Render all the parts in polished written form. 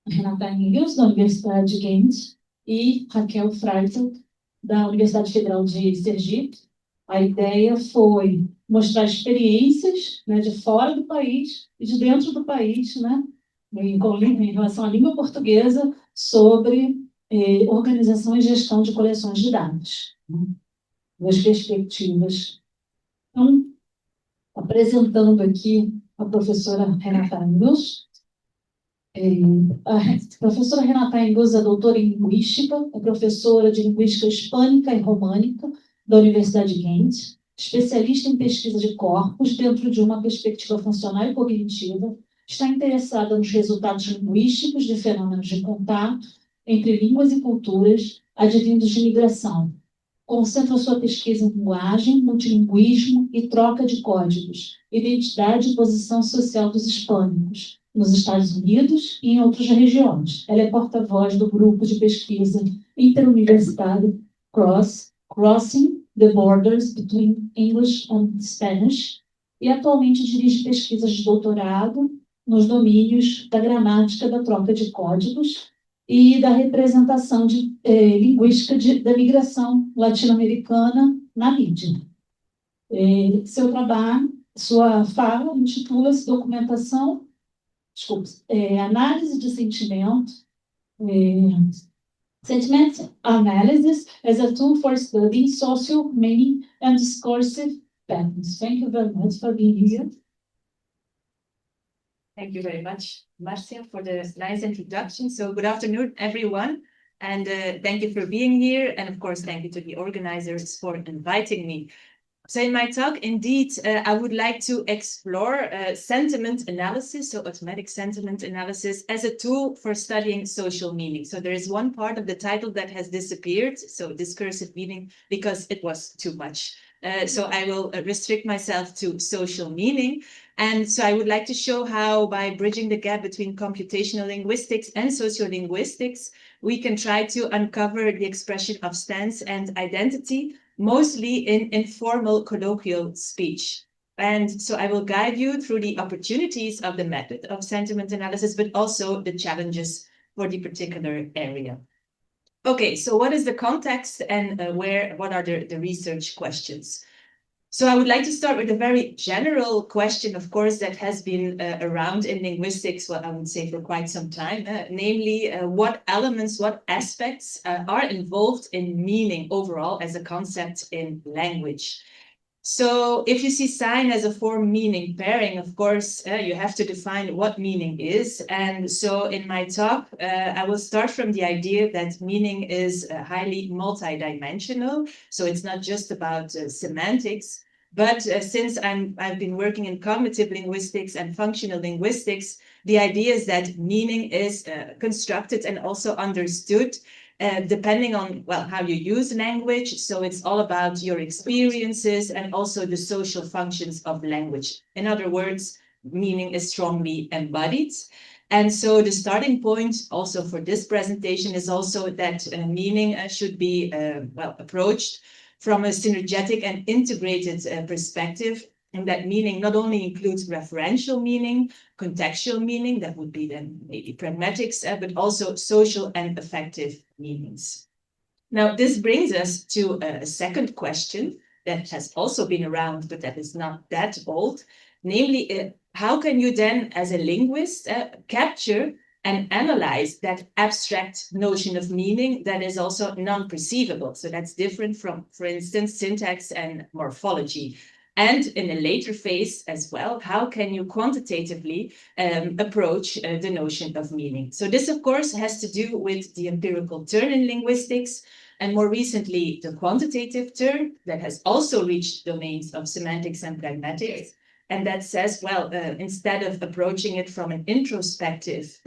Renata Engels, da Universidade de Ghent, e Raquel Freitag, da Universidade Federal de Sergipe. A ideia foi mostrar experiências, né, de fora do país e de dentro do país, né, em relação à língua portuguesa, sobre organização e gestão de coleções de dados, né, duas perspectivas. Então, apresentando aqui a professora Renata Engels. A professora Renata Engels é doutora em Linguística, é professora de Linguística Hispânica e Românica da Universidade de Ghent, especialista em pesquisa de corpos dentro de uma perspectiva funcional e cognitiva, está interessada nos resultados linguísticos de fenômenos de contato entre línguas e culturas advindos de migração. Concentra sua pesquisa em linguagem, multilinguismo e troca de códigos, identidade e posição social dos hispânicos, nos Estados Unidos e em outras regiões. Ela é porta-voz do grupo de pesquisa interuniversitário Crossing the Borders Between English and Spanish, e atualmente dirige pesquisas de doutorado nos domínios da gramática da troca de códigos e da representação linguística da migração latino-americana na mídia. Seu trabalho, sua fala, intitula-se Análise de sentimento, Sentiment Analysis as a Tool for Studying Social Meaning and Discursive Patterns. Thank you very much for being here. Thank you very much, Marcia, for the nice introduction. So good afternoon, everyone, and thank you for being here. And of course, thank you to the organizers for inviting me. So in my talk, indeed, I would like to explore sentiment analysis, so automatic sentiment analysis, as a tool for studying social meaning. So there is one part of the title that has disappeared, so discursive meaning, because it was too much. So I will restrict myself to social meaning. And so I would like to show how, by bridging the gap between computational linguistics and sociolinguistics, we can try to uncover the expression of stance and identity, mostly in informal colloquial speech. And so I will guide you through the opportunities of the method of sentiment analysis, but also the challenges for the particular area. Okay, so what is the context and what are the research questions? So I would like to start with a very general question, of course, that has been around in linguistics, well, I would say for quite some time, namely what elements, what aspects are involved in meaning overall as a concept in language. So if you see sign as a form meaning pairing, of course, you have to define what meaning is. And so in my talk, I will start from the idea that meaning is highly multidimensional. So it's not just about semantics, but since I've been working in cognitive linguistics and functional linguistics, the idea is that meaning is constructed and also understood depending on, well, how you use language. So it's all about your experiences and also the social functions of language. In other words, meaning is strongly embodied. And so the starting point also for this presentation is also that meaning should be, well, approached from a synergetic and integrated perspective. And that meaning not only includes referential meaning, contextual meaning, that would be then maybe pragmatics, but also social and affective meanings. Now, this brings us to a second question that has also been around, but that is not that old, namely, how can you then, as a linguist, capture and analyze that abstract notion of meaning that is also non-perceivable? So that's different from, for instance, syntax and morphology. And in a later phase as well, how can you quantitatively approach the notion of meaning? So this, of course, has to do with the empirical turn in linguistics, and more recently, the quantitative turn that has also reached domains of semantics and pragmatics. And that says, well, instead of approaching it from an introspective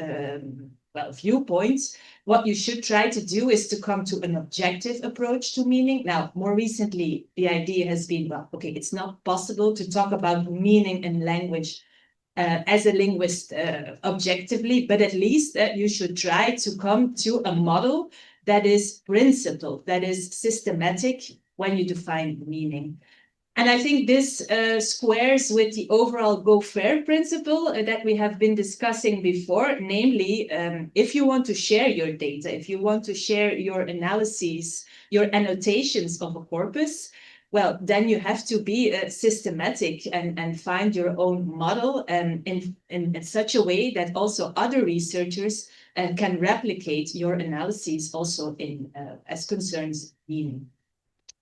viewpoint, what you should try to do is to come to an objective approach to meaning. Now, more recently, the idea has been, well, okay, it's not possible to talk about meaning in language as a linguist objectively, but at least you should try to come to a model that is principled, that is systematic when you define meaning. And I think this squares with the overall Go Fair principle that we have been discussing before, namely, if you want to share your data, if you want to share your analyses, your annotations of a corpus, well, then you have to be systematic and find your own model in such a way that also other researchers can replicate your analyses also in as concerns meaning.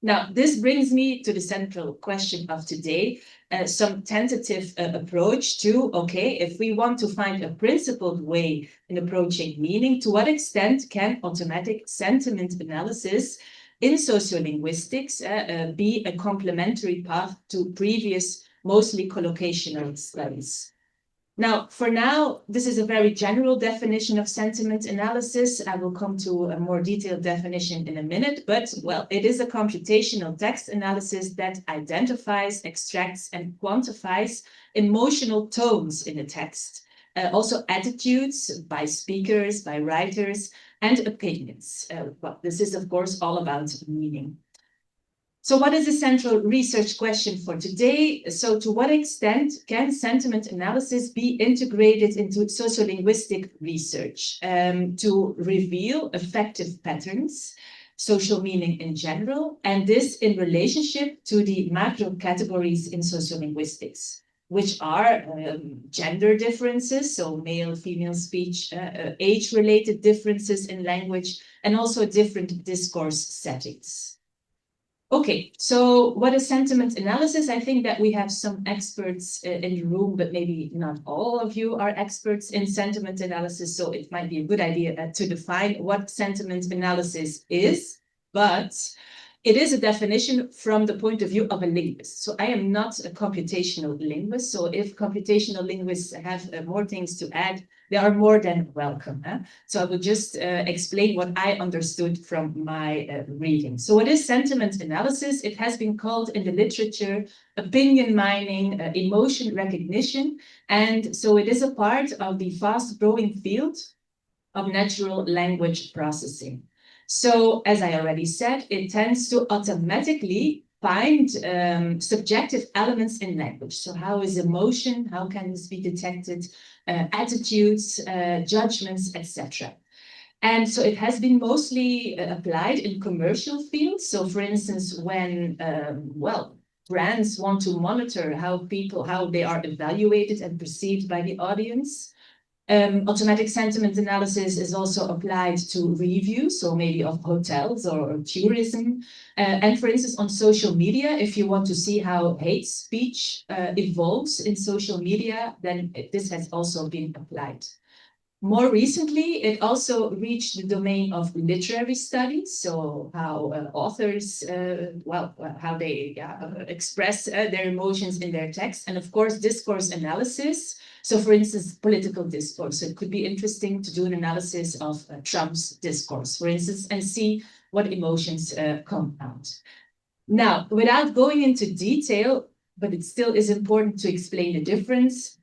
Now, this brings me to the central question of today, some tentative approach to, okay, if we want to find a principled way in approaching meaning, to what extent can automatic sentiment analysis in sociolinguistics be a complementary path to previous, mostly collocational studies? Now, for now, this is a very general definition of sentiment analysis. I will come to a more detailed definition in a minute, but, well, it is a computational text analysis that identifies, extracts, and quantifies emotional tones in a text, also attitudes by speakers, by writers, and opinions. Well, this is, of course, all about meaning. So what is the central research question for today? So to what extent can sentiment analysis be integrated into sociolinguistic research to reveal effective patterns, social meaning in general, and this in relationship to the macro categories in sociolinguistics, which are gender differences, so male, female speech, age-related differences in language, and also different discourse settings. Okay, so what is sentiment analysis? I think that we have some experts in the room, but maybe not all of you are experts in sentiment analysis, so it might be a good idea to define what sentiment analysis is, but it is a definition from the point of view of a linguist. So I am not a computational linguist, so if computational linguists have more things to add, they are more than welcome. So I will just explain what I understood from my reading. So what is sentiment analysis? It has been called in the literature opinion mining, emotion recognition, and so it is a part of the fast-growing field of natural language processing. So, as I already said, it tends to automatically find subjective elements in language. So how is emotion? How can this be detected? Attitudes, judgments, etc. And so it has been mostly applied in commercial fields. So for instance, when, well, brands want to monitor how they are evaluated and perceived by the audience. Automatic sentiment analysis is also applied to reviews, so maybe of hotels or tourism. And for instance, on social media, if you want to see how hate speech evolves in social media, then this has also been applied. More recently, it also reached the domain of literary studies, so how authors, how they express their emotions in their text, and of course, discourse analysis. So for instance, political discourse. So it could be interesting to do an analysis of Trump's discourse, for instance, and see what emotions come out. Now, without going into detail, but it still is important to explain the difference.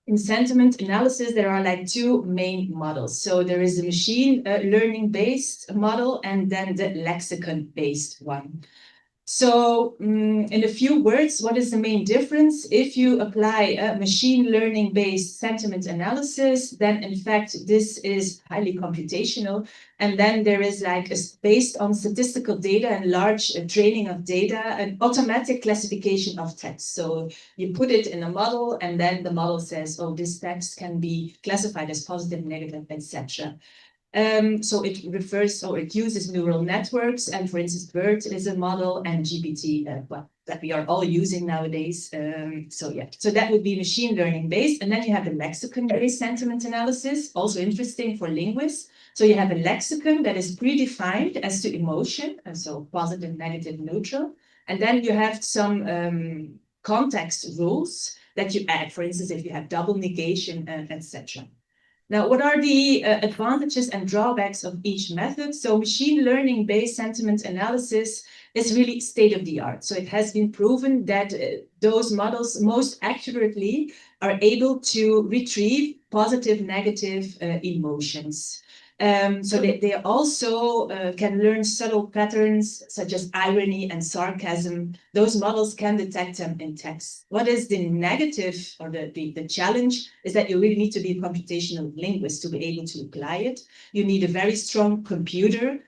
In sentiment analysis, there are like two main models. So there is a machine learning-based model and then the lexicon-based one. So in a few words, what is the main difference? If you apply a machine learning-based sentiment analysis, then in fact, this is highly computational. And then there is like, based on statistical data and large training of data, an automatic classification of text. So you put it in a model and then the model says, oh, this text can be classified as positive, negative, etc. So it refers, or it uses neural networks, and for instance, BERT is a model, and GPT, that we are all using nowadays. So that would be machine learning based, and then you have a lexicon-based sentiment analysis, also interesting for linguists. So you have a lexicon that is predefined as to emotion, and so positive, negative, neutral, and then you have some context rules that you add. For instance, if you have double negation, etc. Now, what are the advantages and drawbacks of each method? So machine learning-based sentiment analysis is really state-of-the-art. So it has been proven that those models most accurately are able to retrieve positive, negative emotions. So they also can learn subtle patterns such as irony and sarcasm. Those models can detect them in text. What is the negative or the challenge is that you really need to be a computational linguist to be able to apply it. You need a very strong computer.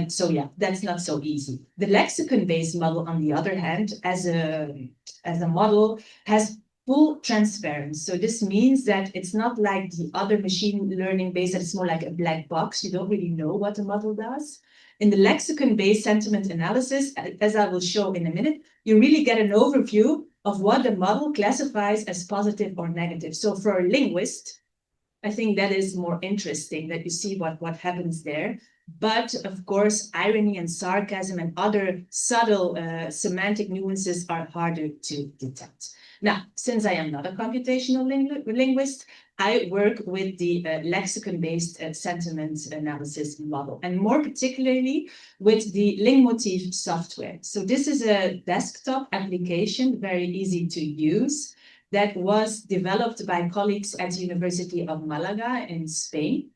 So yeah, that's not so easy. The lexicon-based model, on the other hand, as a model, has full transparency. So this means that it's not like the other machine learning based, that it's more like a black box. You don't really know what the model does. In the lexicon-based sentiment analysis, as I will show in a minute, you really get an overview of what the model classifies as positive or negative. So for a linguist, I think that is more interesting, that you see what happens there. But of course, irony and sarcasm and other subtle semantic nuances are harder to detect. Now, since I am not a computational linguist, I work with the lexicon-based sentiment analysis model, and more particularly with the Lingmotiv software. So this is a desktop application, very easy to use, that was developed by colleagues at the University of Malaga in Spain.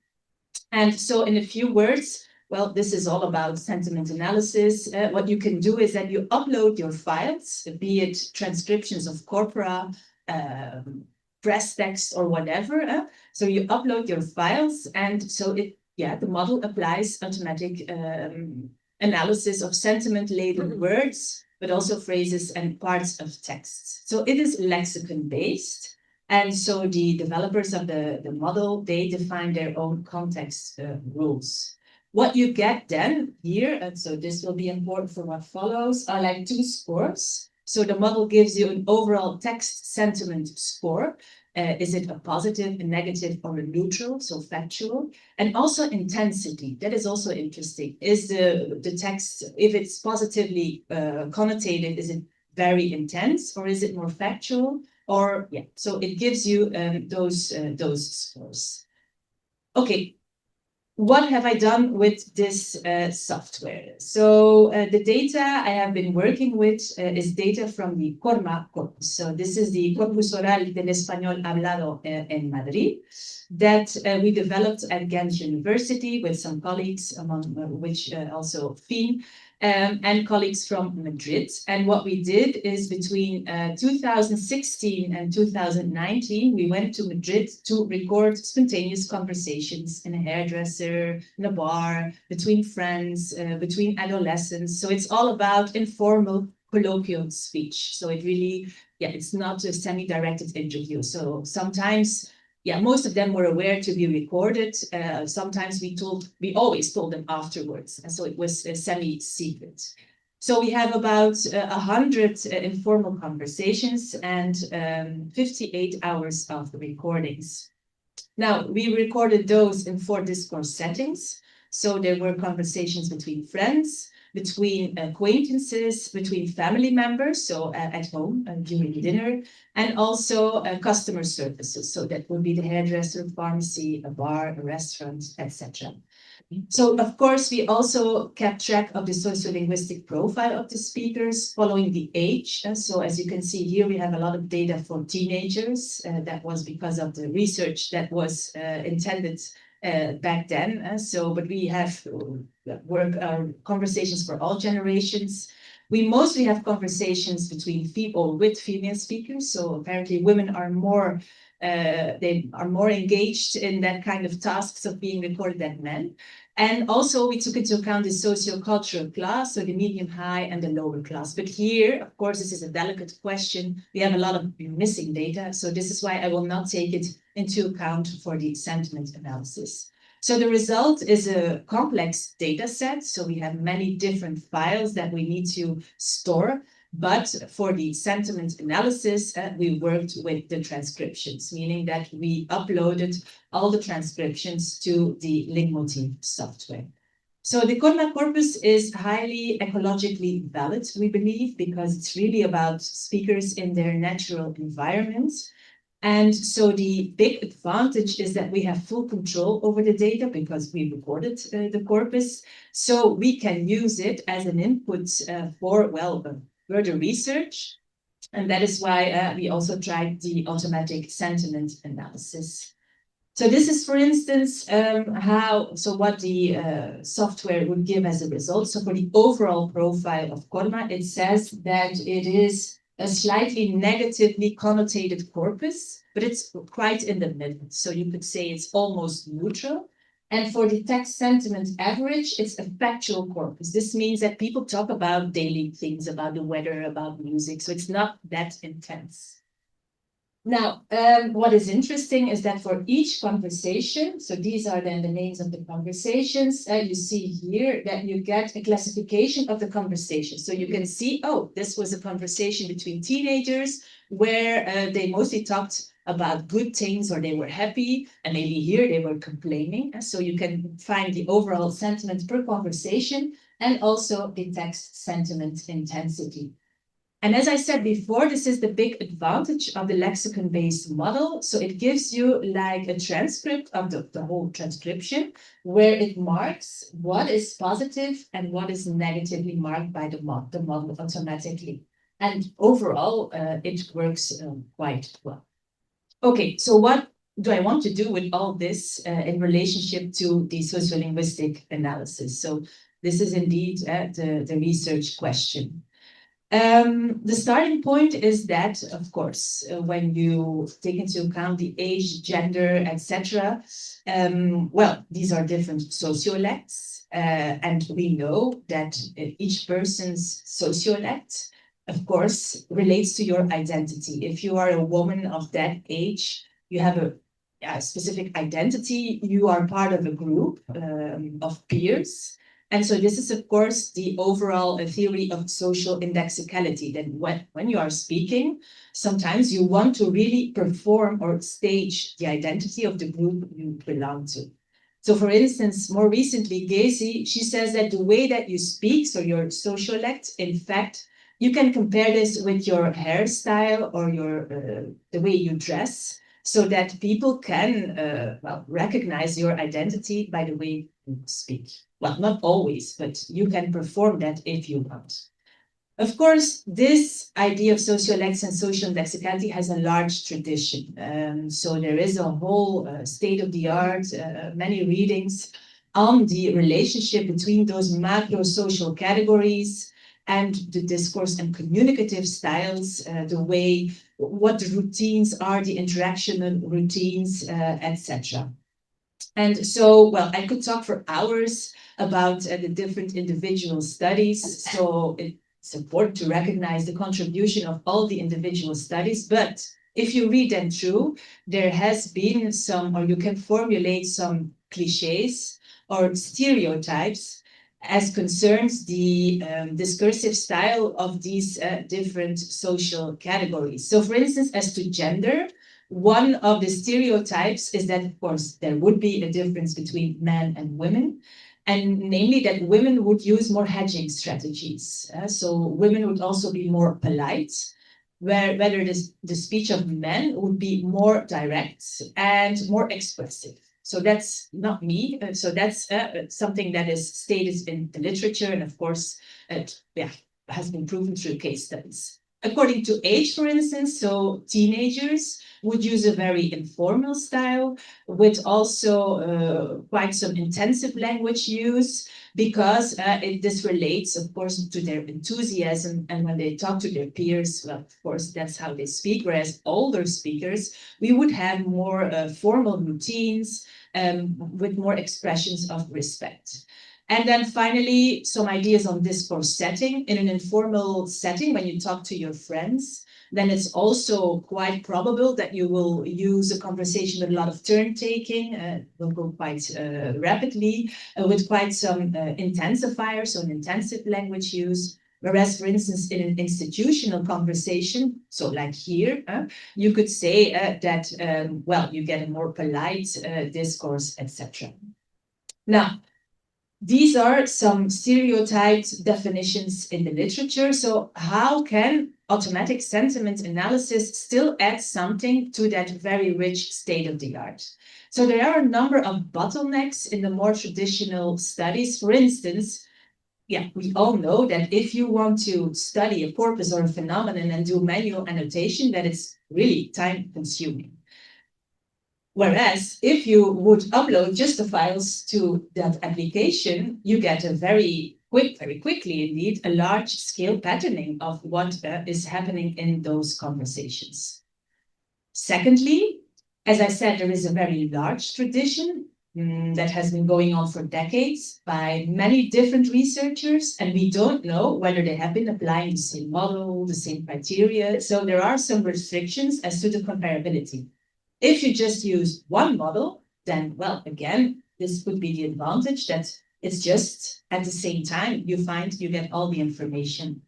And so in a few words, well, this is all about sentiment analysis. What you can do is that you upload your files, be it transcriptions of corpora, press text or whatever. So you upload your files, and so the model applies automatic analysis of sentiment-laden words, but also phrases and parts of texts. So it is lexicon-based. And so the developers of the model, they define their own context rules. What you get then here, and so this will be important for what follows, are like 2 scores. So the model gives you an overall text sentiment score. Is it a positive, a negative, or a neutral, so factual? And also intensity, that is also interesting. Is the text, if it's positively connotated, is it very intense, or is it more factual? Or yeah, so it gives you those scores. Okay, what have I done with this software? So the data I have been working with is data from the CORMA corpus. So this is the Corpus Oral del Español Hablado en Madrid that we developed at Ghent University with some colleagues, among which also Fien, and colleagues from Madrid. And what we did is between 2016 and 2019, we went to Madrid to record spontaneous conversations in a hairdresser, in a bar, between friends, between adolescents. So it's all about informal colloquial speech. So it really, it's not a semi-directed interview. So sometimes, most of them were aware to be recorded. Sometimes we always told them afterwards. And so it was a semi-secret. So we have about 100 informal conversations and 58 hours of recordings. Now, we recorded those in 4 discourse settings. So there were conversations between friends, between acquaintances, between family members, so at home during dinner, and also customer services. So that would be the hairdresser, pharmacy, a bar, a restaurant, etc. So of course, we also kept track of the sociolinguistic profile of the speakers following the age. So as you can see here, we have a lot of data for teenagers. That was because of the research that was intended back then. But we have conversations for all generations. We mostly have conversations between people with female speakers. So apparently women are more they are more engaged in that kind of tasks of being recorded than men. And also we took into account the socio-cultural class, so the medium high and the lower class. But here, of course, this is a delicate question. We have a lot of missing data. So this is why I will not take it into account for the sentiment analysis. So the result is a complex data set. So we have many different files that we need to store. But for the sentiment analysis, we worked with the transcriptions, meaning that we uploaded all the transcriptions to the Lingmotiv software. So the CORMA corpus is highly ecologically valid, we believe, because it's really about speakers in their natural environment. And so the big advantage is that we have full control over the data because we recorded the corpus. So we can use it as an input for, further research. And that is why we also tried the automatic sentiment analysis. So this is, for instance, what the software would give as a result. So for the overall profile of Korma, it says that it is a slightly negatively connotated corpus, but it's quite in the middle. So you could say it's almost neutral. And for the text sentiment average, it's a factual corpus. This means that people talk about daily things, about the weather, about music. So it's not that intense. Now, what is interesting is that for each conversation, so these are then the names of the conversations, you see here that you get a classification of the conversation. So you can see, oh, this was a conversation between teenagers where they mostly talked about good things or they were happy, and maybe here they were complaining. So you can find the overall sentiment per conversation and also the text sentiment intensity. And as I said before, this is the big advantage of the lexicon-based model. So it gives you like a transcript of the whole transcription, where it marks what is positive and what is negatively marked by the model automatically. And overall, it works quite well. Okay, so what do I want to do with all this in relationship to the sociolinguistic analysis? So this is indeed the research question. The starting point is that, of course, when you take into account the age, gender, etc., well, these are different sociolects, and we know that each person's sociolect, of course, relates to your identity. If you are a woman of that age, you have a specific identity, you are part of a group of peers. And so this is, of course, the overall theory of social indexicality, that when you are speaking, sometimes you want to really perform or stage the identity of the group you belong to. So for instance, more recently, Gacy, she says that the way that you speak, so your sociolect, in fact, you can compare this with your hairstyle or the way you dress, so that people can recognize your identity by the way you speak. Well, not always, but you can perform that if you want. Of course, this idea of sociolects and social lexicality has a large tradition. So there is a whole state-of-the-art, many readings on the relationship between those macro social categories and the discourse and communicative styles, the way, what the routines are, the interaction routines, etc. And so, well, I could talk for hours about the different individual studies. So it's important to recognize the contribution of all the individual studies. But if you read them through, there has been some, or you can formulate some cliches or stereotypes as concerns the discursive style of these different social categories. So for instance, as to gender, one of the stereotypes is that, of course, there would be a difference between men and women, and namely that women would use more hedging strategies. So women would also be more polite, whether the speech of men would be more direct and more expressive. So that's not me. So that's something that is stated in the literature, and of course, it has been proven through case studies. According to age, for instance, so teenagers would use a very informal style with also quite some intensive language use, because this relates, of course, to their enthusiasm. And when they talk to their peers, well, of course, that's how they speak. Whereas older speakers, we would have more formal routines with more expressions of respect. And then finally, some ideas on discourse setting. In an informal setting, when you talk to your friends, then it's also quite probable that you will use a conversation with a lot of turn-taking, will go quite rapidly, with quite some intensifiers, so an intensive language use. Whereas, for instance, in an institutional conversation, so like here, you could say that, well, you get a more polite discourse, etc. Now, these are some stereotyped definitions in the literature. So how can automatic sentiment analysis still add something to that very rich state of the art? So there are a number of bottlenecks in the more traditional studies. For instance, yeah, we all know that if you want to study a corpus or a phenomenon and do manual annotation, that it's really time consuming. Whereas if you would upload just the files to that application, you get a very quickly indeed, a large scale patterning of what is happening in those conversations. Secondly, as I said, there is a very large tradition that has been going on for decades by many different researchers, and we don't know whether they have been applying the same model, the same criteria. So there are some restrictions as to the comparability. If you just use one model, then, well, again, this would be the advantage that it's just at the same time you get all the information.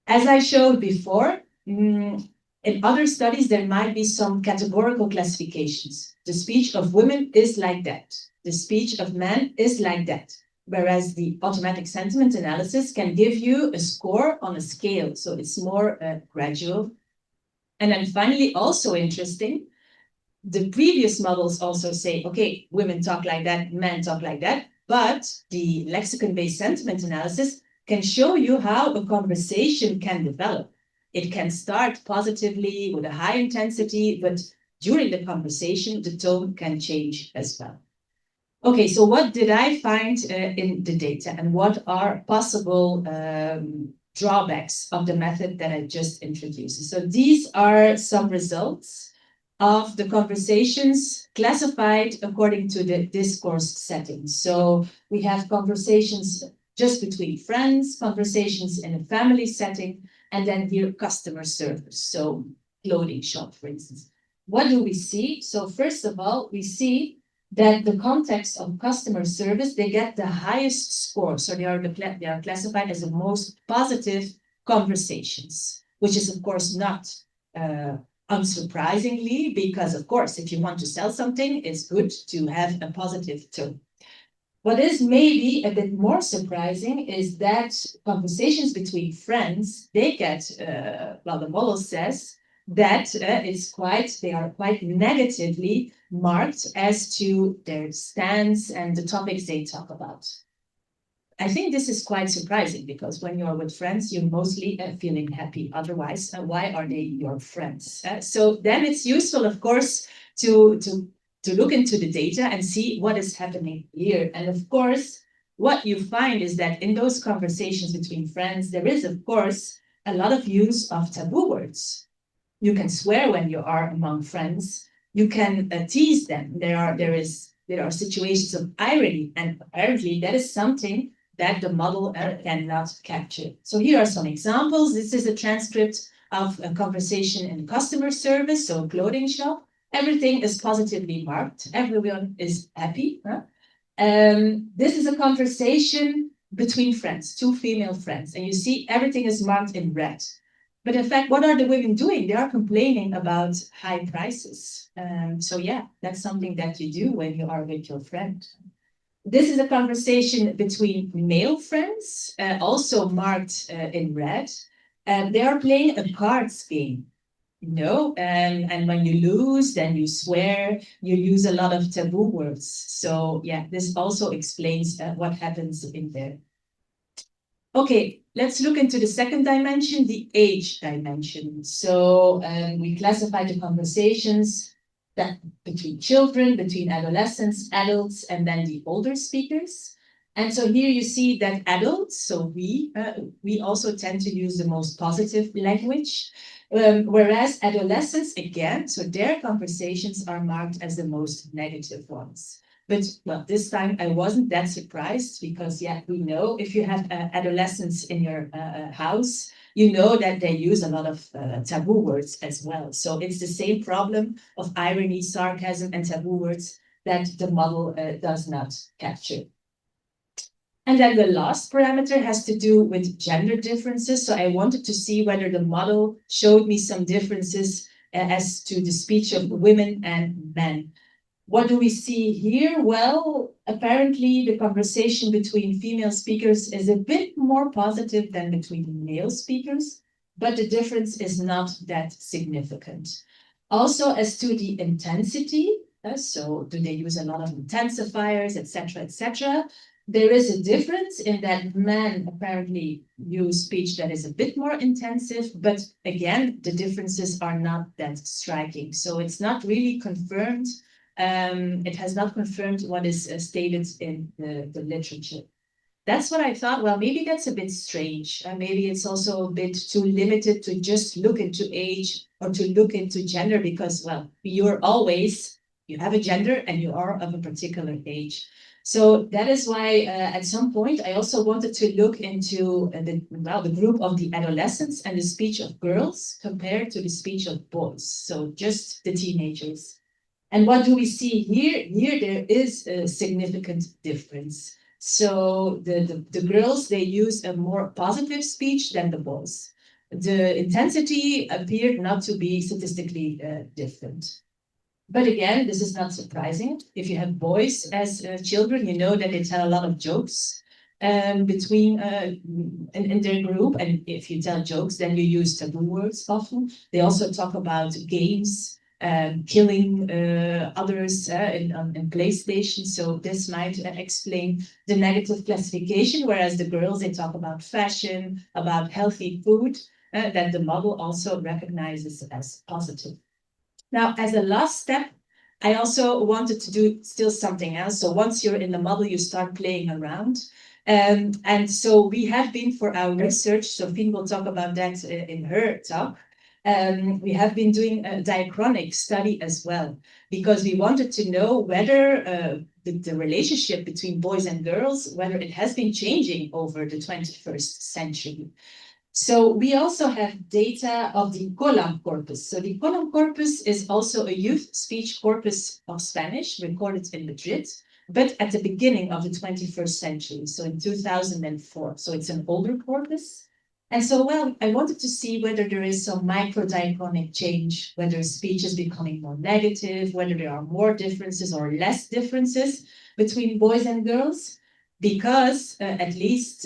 As I showed before, in other studies, there might be some categorical classifications. The speech of women is like that. The speech of men is like that. Whereas the automatic sentiment analysis can give you a score on a scale. So it's more gradual. And then finally, also interesting, the previous models also say, okay, women talk like that, men talk like that, but the lexicon-based sentiment analysis can show you how a conversation can develop. It can start positively with a high intensity, but during the conversation, the tone can change as well. Okay, so what did I find in the data, and what are possible drawbacks of the method that I just introduced? So these are some results of the conversations classified according to the discourse setting. So we have conversations just between friends, conversations in a family setting, and then here customer service, so clothing shop, for instance. What do we see? So first of all, we see that the context of customer service, they get the highest score. So they are classified as the most positive conversations, which is of course not unsurprisingly, because of course, if you want to sell something, it's good to have a positive tone. What is maybe a bit more surprising is that conversations between friends, they get, well, the model says that they are quite negatively marked as to their stance and the topics they talk about. I think this is quite surprising because when you're with friends, you're mostly feeling happy. Otherwise, why are they your friends? So then it's useful, of course, to look into the data and see what is happening here. And of course, what you find is that in those conversations between friends, there is, of course, a lot of use of taboo words. You can swear when you are among friends. You can tease them. There are situations of irony, and apparently that is something that the model cannot capture. So here are some examples. This is a transcript of a conversation in customer service, so a clothing shop. Everything is positively marked. Everyone is happy. This is a conversation between friends, two female friends, and you see everything is marked in red. But in fact, what are the women doing? They are complaining about high prices. So yeah, that's something that you do when you are with your friend. This is a conversation between male friends, also marked in red. They are playing a cards game. And when you lose, then you swear, you use a lot of taboo words. So yeah, this also explains what happens in there. Okay, let's look into the second dimension, the age dimension. So we classify the conversations that between children, between adolescents, adults, and then the older speakers. And so here you see that adults, so we also tend to use the most positive language, whereas adolescents, again, so their conversations are marked as the most negative ones. But well, this time I wasn't that surprised because, yeah, we know if you have adolescents in your house, you know that they use a lot of taboo words as well. So it's the same problem of irony, sarcasm, and taboo words that the model does not capture. And then the last parameter has to do with gender differences. So I wanted to see whether the model showed me some differences as to the speech of women and men. What do we see here? Well, apparently the conversation between female speakers is a bit more positive than between male speakers, but the difference is not that significant. Also, as to the intensity, so do they use a lot of intensifiers, etc., etc. There is a difference in that men apparently use speech that is a bit more intensive, but again, the differences are not that striking. So it's not really confirmed. It has not confirmed what is stated in the literature. That's what I thought. Well, maybe that's a bit strange. Maybe it's also a bit too limited to just look into age or to look into gender because, well, you have a gender and you are of a particular age. So that is why at some point I also wanted to look into the group of the adolescents and the speech of girls compared to the speech of boys. So just the teenagers. And what do we see here? Here there is a significant difference. So the girls, they use a more positive speech than the boys. The intensity appeared not to be statistically different. But again, this is not surprising. If you have boys as children, you know that they tell a lot of jokes between in their group. And if you tell jokes, then you use taboo words often. They also talk about games, killing others in PlayStation. So this might explain the negative classification, whereas the girls, they talk about fashion, about healthy food, that the model also recognizes as positive. Now, as a last step, I also wanted to do still something else. So once you're in the model, you start playing around. And so we have been for our research, Sophie will talk about that in her talk. We have been doing a diachronic study as well, because we wanted to know whether the relationship between boys and girls, whether it has been changing over the 21st century. So we also have data of the COLAM corpus. So the COLAM corpus is also a youth speech corpus of Spanish recorded in Madrid, but at the beginning of the 21st century, so in 2004. So it's an older corpus. And so, well, I wanted to see whether there is some microdiachronic change, whether speech is becoming more negative, whether there are more differences or less differences between boys and girls, because at least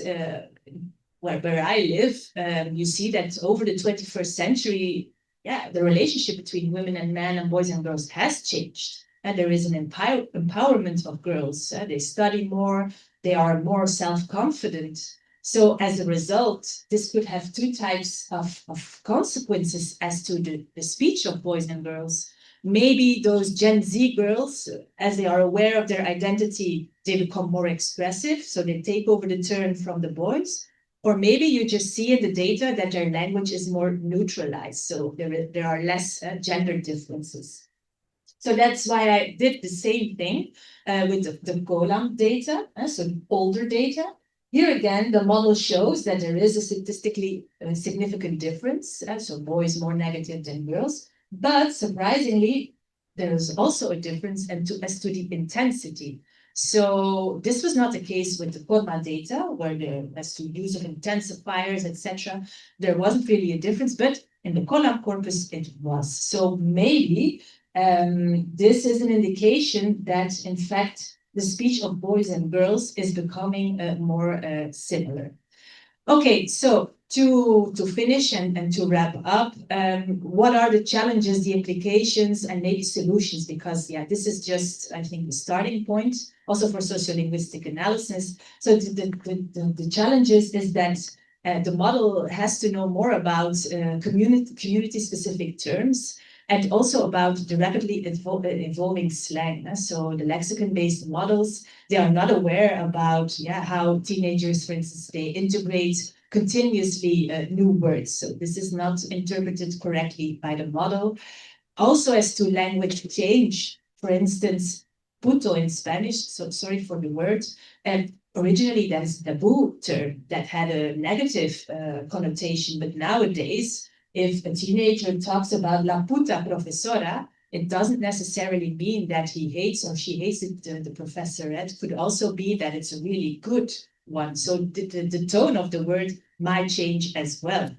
where I live, you see that over the 21st century, the relationship between women and men and boys and girls has changed. And there is an empowerment of girls. They study more, they are more self-confident. So as a result, this could have two types of consequences as to the speech of boys and girls. Maybe those Gen Z girls, as they are aware of their identity, they become more expressive, so they take over the turn from the boys. Or maybe you just see in the data that their language is more neutralized, so there are less gender differences. So that's why I did the same thing with the COLAM data, so older data. Here again, the model shows that there is a statistically significant difference, so boys more negative than girls. But surprisingly, there is also a difference as to the intensity. So this was not the case with the COLMA data, where as to use of intensifiers, etc., there wasn't really a difference, but in the COLAM corpus, it was. So maybe this is an indication that, in fact, the speech of boys and girls is becoming more similar. Okay, so to finish and to wrap up, what are the challenges, the implications, and maybe solutions? Because this is just, I think, the starting point, also for sociolinguistic analysis. So the challenges is that the model has to know more about community-specific terms, and also about the rapidly evolving slang. So the lexicon-based models, they are not aware about how teenagers, for instance, they integrate continuously new words. So this is not interpreted correctly by the model. Also as to language change, for instance, puto in Spanish, so sorry for the word, and originally that is a taboo term that had a negative connotation, but nowadays, if a teenager talks about la puta profesora, it doesn't necessarily mean that he hates or she hates the professor. It could also be that it's a really good one. So the tone of the word might change as well.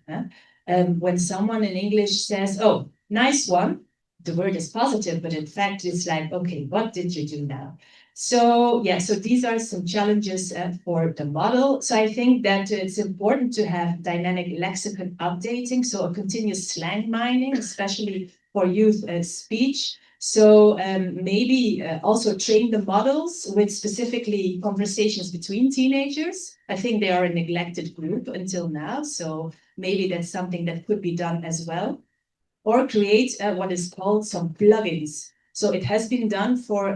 When someone in English says, oh, nice one, the word is positive, but in fact, it's like, okay, what did you do now? So so these are some challenges for the model. So I think that it's important to have dynamic lexicon updating, so a continuous slang mining, especially for youth speech, So maybe also train the models with specifically conversations between teenagers. I think they are a neglected group until now, so maybe that's something that could be done as well. Or create what is called some plugins. So it has been done for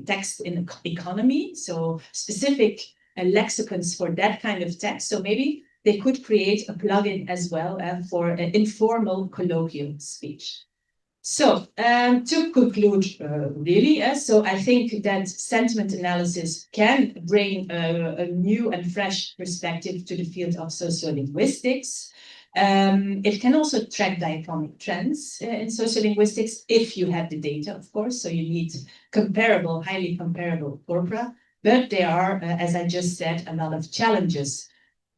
text in economy, so specific lexicons for that kind of text. So maybe they could create a plugin as well for informal colloquial speech. So to conclude, really, so I think that sentiment analysis can bring a new and fresh perspective to the field of sociolinguistics. It can also track diachronic trends in sociolinguistics if you have the data, of course. So you need comparable, highly comparable corpora. But there are, as I just said, a lot of challenges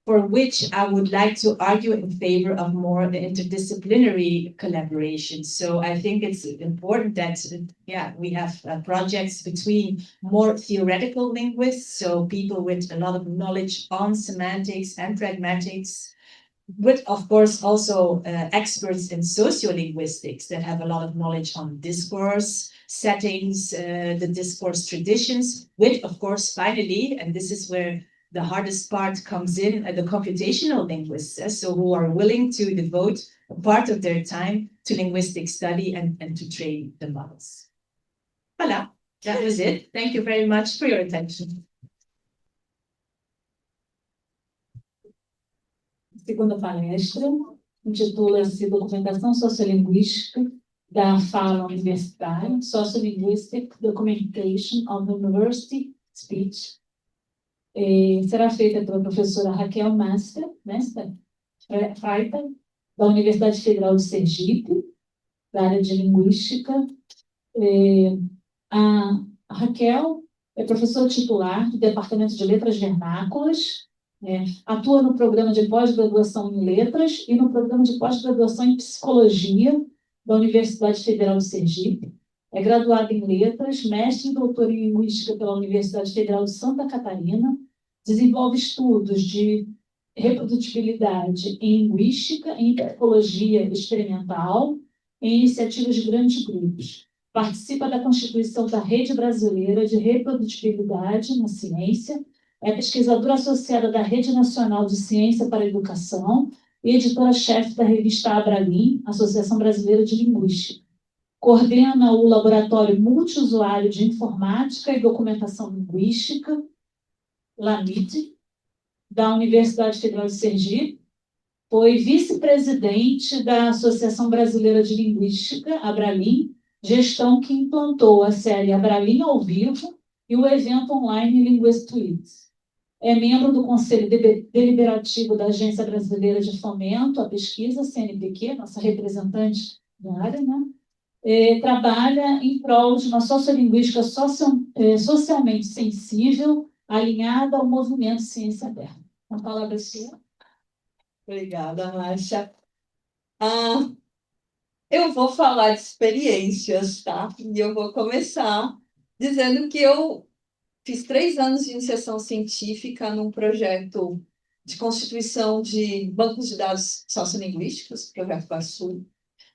for which I would like to argue in favor of more interdisciplinary collaboration. So I think it's important that, we have projects between more theoretical linguists, so people with a lot of knowledge on semantics and pragmatics, but of course also experts in sociolinguistics that have a lot of knowledge on discourse, settings, the discourse traditions, with, of course, finally, and this is where the hardest part comes in, the computational linguists, so who are willing to devote a part of their time to linguistic study and to train the models. Voilà, that was it. Thank you very much for your attention. Segunda palestra intitula-se Documentação Sociolinguística da Fala Universitária, Sociolinguistic Documentation of University Speech. Será feita pela professora Raquel Freitag, da Universidade Federal de Sergipe, da área de Linguística. A Raquel é professora titular do Departamento de Letras Vernáculas, atua no programa de pós-graduação em Letras e no programa de pós-graduação em Psicologia da Universidade Federal de Sergipe. É graduada em Letras, mestre e doutora em Linguística pela Universidade Federal de Santa Catarina, desenvolve estudos de reprodutibilidade em linguística, em psicologia experimental, em iniciativas de grandes grupos. Participa da constituição da Rede Brasileira de Reprodutibilidade na Ciência, é pesquisadora associada da Rede Nacional de Ciência para a Educação e editora-chefe da revista Abralim, Associação Brasileira de Linguística. Coordena o Laboratório Multiusuário de Informática e Documentação Linguística, LAMID, da Universidade Federal de Sergipe. Foi vice-presidente da Associação Brasileira de Linguística, Abralim, gestão que implantou a série Abralim ao Vivo e o evento online Linguist Tweets. É membro do Conselho Deliberativo da Agência Brasileira de Fomento à Pesquisa, CNPq, nossa representante da área, trabalha em prol de uma sociolinguística socialmente sensível, alinhada ao movimento Ciência Aberta. A palavra é sua. Obrigada, Márcia. Eu vou falar de experiências, tá? E eu vou começar dizendo que eu fiz 3 anos de iniciação científica num projeto de constituição de bancos de dados sociolinguísticos, projeto Barsul.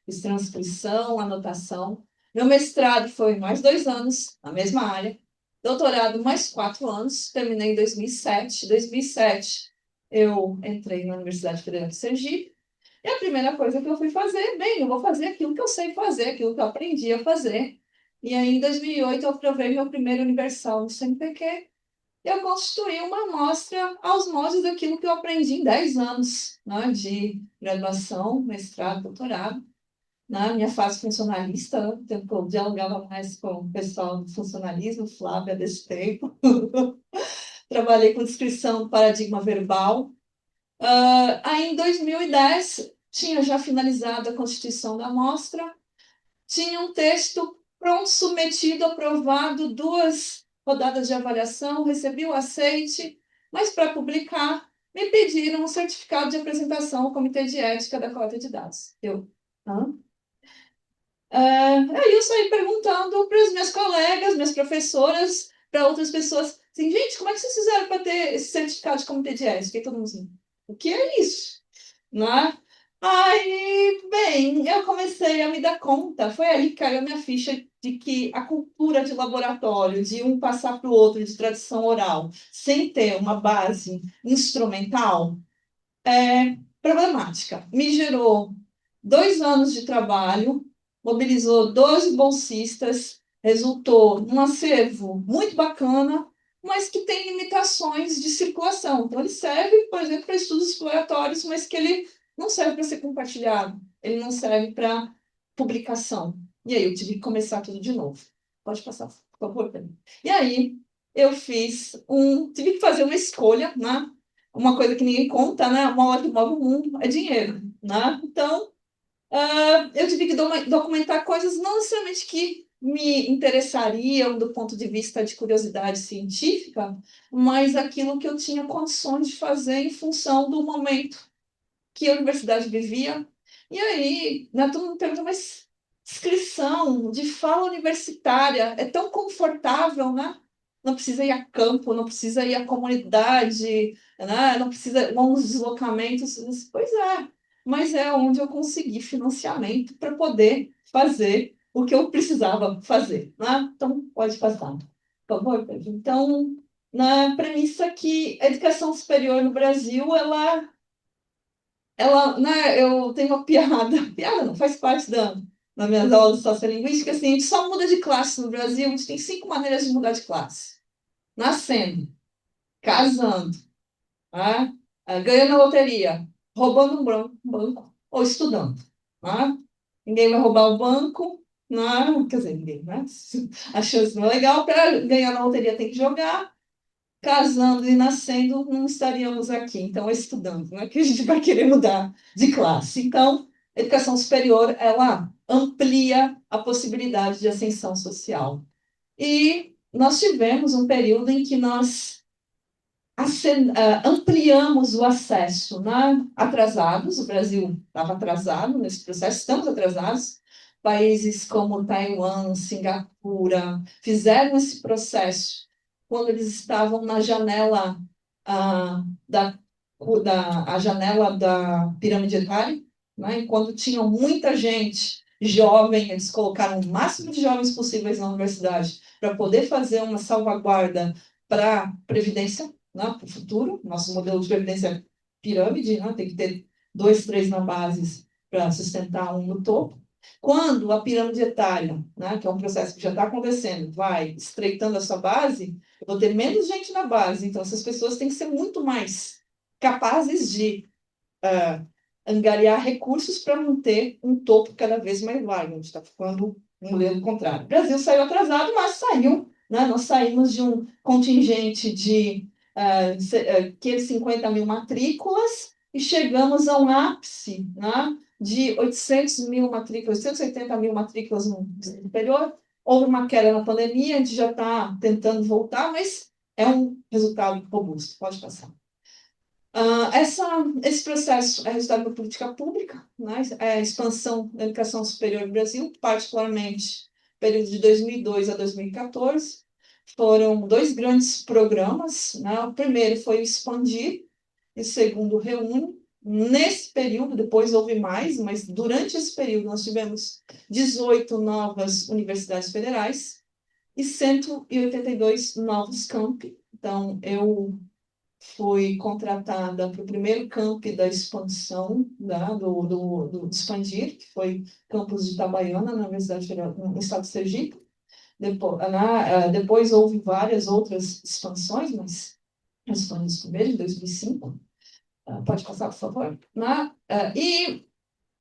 Fiz transcrição, anotação. Meu mestrado foi mais 2 anos na mesma área. Doutorado mais 4 anos, terminei em 2007. Em 2007, eu entrei na Universidade Federal de Sergipe. E a primeira coisa que eu fui fazer, eu vou fazer aquilo que eu sei fazer, aquilo que eu aprendi a fazer. E aí, em 2008, eu aprovei meu primeiro universal no CNPq. Eu constituí uma amostra aos moldes daquilo que eu aprendi em 10 anos, de graduação, mestrado, doutorado. Na minha fase funcionalista, eu dialogava mais com o pessoal do funcionalismo, Flávia, desse tempo. Trabalhei com descrição do paradigma verbal. Aí, em 2010, tinha já finalizado a constituição da amostra, tinha um texto pronto, submetido, aprovado, 2 rodadas de avaliação, recebi o aceite, mas para publicar, me pediram um certificado de apresentação ao Comitê de Ética da Coleta de Dados. Aí eu saí perguntando para as minhas colegas, minhas professoras, para outras pessoas, assim, gente, como é que vocês fizeram para ter esse certificado de Comitê de Ética? E todo mundo assim, o que é isso? Aí, bem, eu comecei a me dar conta, foi ali que caiu a minha ficha de que a cultura de laboratório, de um passar para o outro, de tradição oral, sem ter uma base instrumental, é problemática. Me gerou 2 anos de trabalho, mobilizou 12 bolsistas, resultou num acervo muito bacana, mas que tem limitações de circulação. Então, ele serve, por exemplo, para estudos exploratórios, mas que ele não serve para ser compartilhado, ele não serve para publicação. E aí eu tive que começar tudo de novo. Pode passar, por favor, Pedro. E aí eu tive que fazer uma escolha, né? Uma coisa que ninguém conta, né? Uma hora que move o mundo é dinheiro, né? Então, eu tive que documentar coisas não necessariamente que me interessariam do ponto de vista de curiosidade científica, mas aquilo que eu tinha condições de fazer em função do momento que a universidade vivia. E aí, né, todo mundo pergunta, mas inscrição de fala universitária é tão confortável, né? Não precisa ir a campo, não precisa ir à comunidade, né? Não precisa longos deslocamentos. Pois é, mas é onde eu consegui financiamento para poder fazer o que eu precisava fazer, né? Então, pode passar, por favor, Pedro. Então, na premissa que a educação superior no Brasil, né, eu tenho uma piada, piada não, faz parte das minhas aulas de sociolinguística, assim, a gente só muda de classe no Brasil, a gente tem 5 maneiras de mudar de classe. Nascendo, casando, né, ganhando na loteria, roubando um banco ou estudando. Né? Ninguém vai roubar o banco, né? Quer dizer, ninguém, né? A chance não é legal, para ganhar na loteria tem que jogar, casando e nascendo, não estaríamos aqui. Então, estudando, não é que a gente vai querer mudar de classe. Então, a educação superior, ela amplia a possibilidade de ascensão social. E nós tivemos um período em que nós ampliamos o acesso, né? Atrasados, o Brasil estava atrasado nesse processo, estamos atrasados. Países como Taiwan, Singapura, fizeram esse processo quando eles estavam na janela ah, da, a janela da pirâmide etária, né? E quando tinham muita gente jovem, eles colocaram o máximo de jovens possíveis na universidade para poder fazer uma salvaguarda para a previdência, né, para o futuro. Nosso modelo de previdência é pirâmide, né, tem que ter 2, 3 na base para sustentar um no topo. Quando a pirâmide etária, né, que é um processo que já está acontecendo, vai estreitando a sua base, eu vou ter menos gente na base. Então, essas pessoas têm que ser muito mais capazes de angariar recursos para manter um topo cada vez mais largo. A gente está ficando um modelo contrário. O Brasil saiu atrasado, mas saiu. Né? Nós saímos de um contingente de 550 mil matrículas e chegamos a um ápice, né, de 800 mil matrículas, 880 mil matrículas no ensino superior. Houve uma queda na pandemia, a gente já está tentando voltar, mas é um resultado robusto. Pode passar. Esse processo é resultado da política pública, né? É a expansão da educação superior no Brasil, particularmente período de 2002 a 2014. Foram 2 grandes programas, né? O primeiro foi o Expandir, e o segundo o Reúne. Nesse período, depois houve mais, mas durante esse período nós tivemos 18 novas universidades federais e 182 novos campi. Então, eu fui contratada para o primeiro camp da expansão, né, do Expandir, que foi campus de Itabaiana, na Universidade Federal, no estado de Sergipe. Depois houve várias outras expansões, mas nós fomos primeiro, em 2005. Pode passar, por favor. E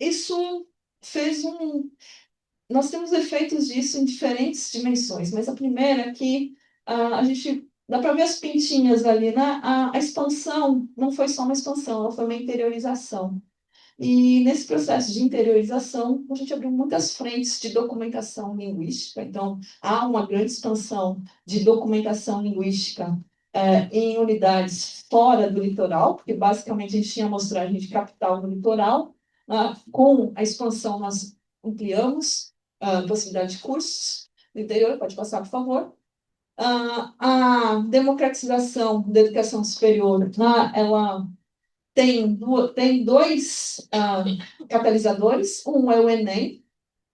isso fez Nós temos efeitos disso em diferentes dimensões, mas a primeira é que a gente dá para ver as pintinhas ali, né? A expansão não foi só uma expansão, ela foi uma interiorização. E nesse processo de interiorização, a gente abriu muitas frentes de documentação linguística. Então, há uma grande expansão de documentação linguística em unidades fora do litoral, porque basicamente a gente tinha amostragem de capital no litoral. Com a expansão, nós ampliamos a possibilidade de cursos no interior. Pode passar, por favor. A democratização da educação superior, ela tem dois catalisadores. Um é o Enem,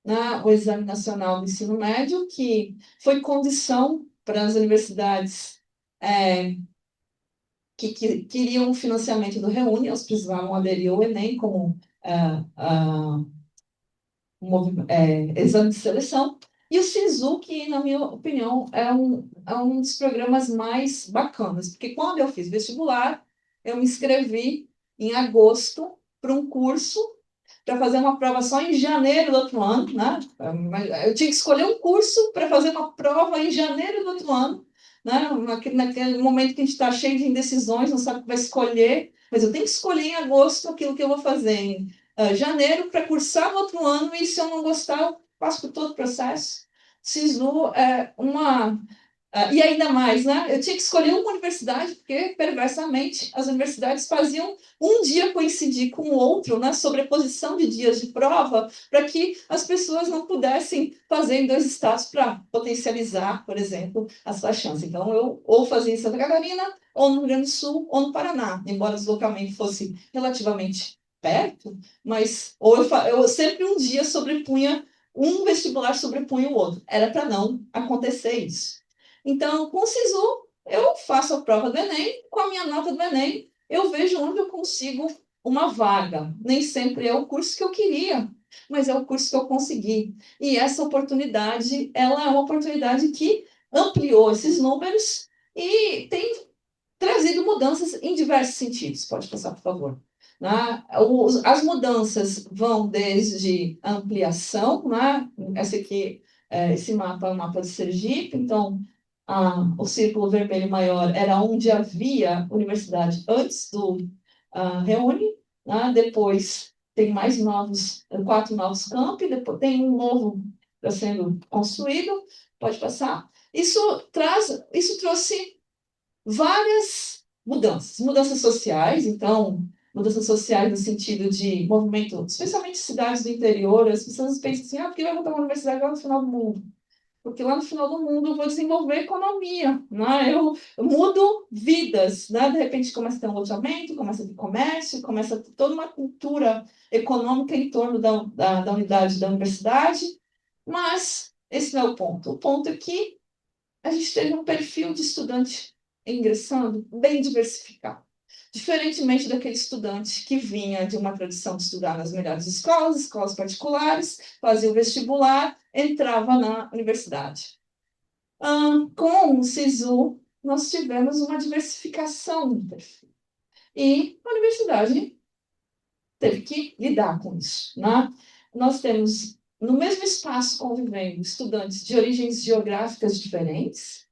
né, o Exame Nacional do Ensino Médio, que foi condição para as universidades que queriam o financiamento do Reúne, elas precisavam aderir ao Enem como exame de seleção. E o SISU, que, na minha opinião, é um dos programas mais bacanas, porque quando eu fiz vestibular, eu me inscrevi em agosto para um curso para fazer uma prova só em janeiro do outro ano, né? Eu tinha que escolher um curso para fazer uma prova em janeiro do outro ano, né? Naquele momento que a gente está cheio de indecisões, não sabe o que vai escolher, mas eu tenho que escolher em agosto aquilo que eu vou fazer em janeiro para cursar no outro ano, e se eu não gostar, eu passo por todo o processo. SISU é uma e ainda mais, né? Eu tinha que escolher uma universidade, porque, perversamente, as universidades faziam um dia coincidir com o outro, na sobreposição de dias de prova, para que as pessoas não pudessem fazer em dois estados para potencializar, por exemplo, a sua chance. Então, eu ou fazia em Santa Catarina, ou no Rio Grande do Sul, ou no Paraná, embora o deslocamento fosse relativamente perto, mas eu sempre um dia sobrepunha, um vestibular sobrepunha o outro. Era para não acontecer isso. Então, com o SISU, eu faço a prova do Enem, com a minha nota do Enem, eu vejo onde eu consigo uma vaga. Nem sempre é o curso que eu queria, mas é o curso que eu consegui. E essa oportunidade, ela é uma oportunidade que ampliou esses números e tem trazido mudanças em diversos sentidos. Pode passar, por favor. As mudanças vão desde a ampliação, né? Esse mapa é o mapa de Sergipe, então o círculo vermelho maior era onde havia universidade antes do Reúne, né? Depois tem mais 4 novos campi, depois tem um novo está sendo construído, pode passar. Isso trouxe várias mudanças sociais, então, mudanças sociais no sentido de movimento, especialmente cidades do interior, as pessoas pensam assim, por que vai botar uma universidade lá no final do mundo? Porque lá no final do mundo eu vou desenvolver economia, né? Eu mudo vidas, né? De repente começa a ter um loteamento, começa a ter comércio, começa a ter toda uma cultura econômica em torno da unidade da universidade, mas esse não é o ponto. O ponto é que a gente teve um perfil de estudante ingressando bem diversificado. Diferentemente daquele estudante que vinha de uma tradição de estudar nas melhores escolas particulares, fazia o vestibular, entrava na universidade. Com o SISU, nós tivemos uma diversificação do perfil. E a universidade teve que lidar com isso, né? Nós temos, no mesmo espaço, convivendo estudantes de origens geográficas diferentes,